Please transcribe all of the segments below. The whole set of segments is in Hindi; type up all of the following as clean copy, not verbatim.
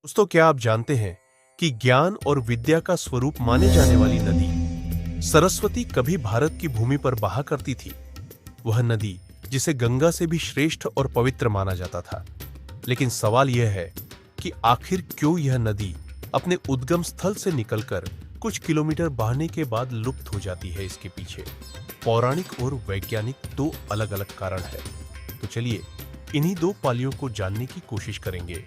दोस्तों, क्या आप जानते हैं कि ज्ञान और विद्या का स्वरूप माने जाने वाली नदी सरस्वती कभी भारत की भूमि पर बहा करती थी। वह नदी जिसे गंगा से भी श्रेष्ठ और पवित्र माना जाता था। लेकिन सवाल यह है कि आखिर क्यों यह नदी अपने उद्गम स्थल से निकलकर कुछ किलोमीटर बहने के बाद लुप्त हो जाती है। इसके पीछे पौराणिक और वैज्ञानिक दो अलग अलग कारण है। तो चलिए इन्हीं दो पालियों को जानने की कोशिश करेंगे।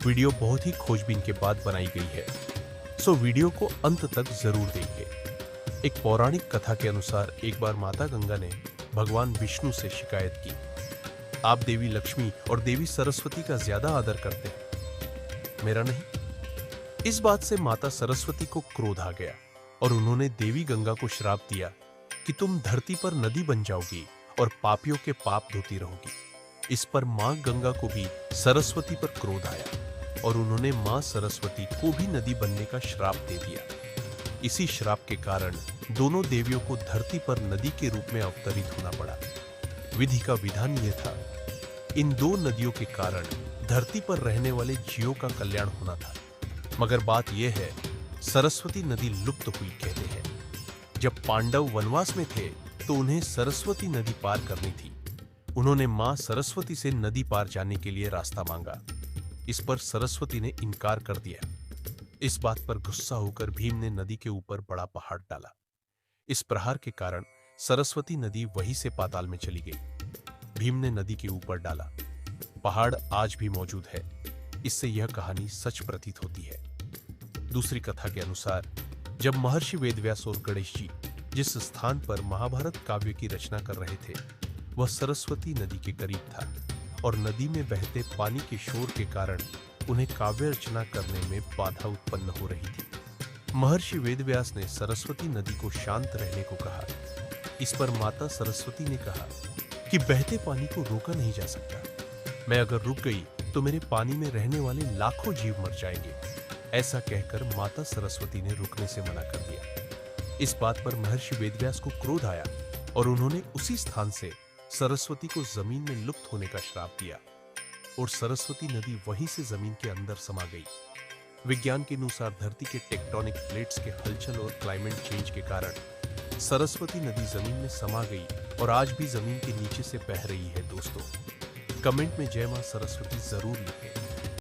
वीडियो बहुत ही खोजबीन के बाद बनाई गई है, सो वीडियो को अंत तक जरूर देखें। एक पौराणिक कथा के अनुसार एक बार माता गंगा ने भगवान विष्णु से शिकायत की, आप देवी लक्ष्मी और देवी सरस्वती का ज्यादा आदर करते हैं, मेरा नहीं। इस बात से माता सरस्वती को क्रोध आ गया और उन्होंने देवी गंगा को श्राप दिया कि तुम धरती पर नदी बन जाओगी और पापियों के पाप धोती रहोगी। इस पर मां गंगा को भी सरस्वती पर क्रोध आया और उन्होंने मां सरस्वती को भी नदी बनने का श्राप दे दिया। इसी श्राप के कारण दोनों देवियों को धरती पर नदी के रूप में अवतरित होना पड़ा। विधि का विधान यह था, इन दो नदियों के कारण धरती पर रहने वाले जीवों का कल्याण होना था। मगर बात यह है, सरस्वती नदी लुप्त हुई कहते हैं। जब पांडव वनवास में थे तो उन्हें सरस्वती नदी पार करनी थी। उन्होंने मां सरस्वती से नदी पार जाने के लिए रास्ता मांगा। इस पर सरस्वती ने इनकार कर दिया। इस बात पर गुस्सा होकर भीम ने नदी के ऊपर बड़ा पहाड़ डाला। इस प्रहार के कारण सरस्वती नदी वहीं से पाताल में चली गई। भीम ने नदी के ऊपर डाला, पहाड़ आज भी मौजूद है। इससे यह कहानी सच प्रतीत होती है। दूसरी कथा के अनुसार जब महर्षि वेदव्यास और गणेश जी जिस स्थान पर महाभारत काव्य की रचना कर रहे थे, वह सरस्वती नदी के करीब था और नदी में बहते पानी के शोर के कारण उन्हें काव्य रचना करने में बाधा उत्पन्न हो रही थी। महर्षि वेदव्यास ने सरस्वती नदी को शांत रहने को कहा। इस पर माता सरस्वती ने कहा कि बहते पानी को रोका नहीं जा सकता। मैं अगर रुक गई तो मेरे पानी में रहने वाले लाखों जीव मर जाएंगे। ऐसा कहकर माता सरस्वती ने रुकने से मना कर दिया। इस बात पर महर्षि वेदव्यास को क्रोध आया और उन्होंने उसी स्थान से सरस्वती को जमीन में लुप्त होने का श्राप दिया और सरस्वती नदी वहीं से जमीन के अंदर समा गई। विज्ञान के अनुसार धरती के टेक्टोनिक प्लेट्स के हलचल और क्लाइमेट चेंज के कारण सरस्वती नदी जमीन में समा गई और आज भी जमीन के नीचे से बह रही है। दोस्तों, कमेंट में जय मां सरस्वती जरूर लिखें।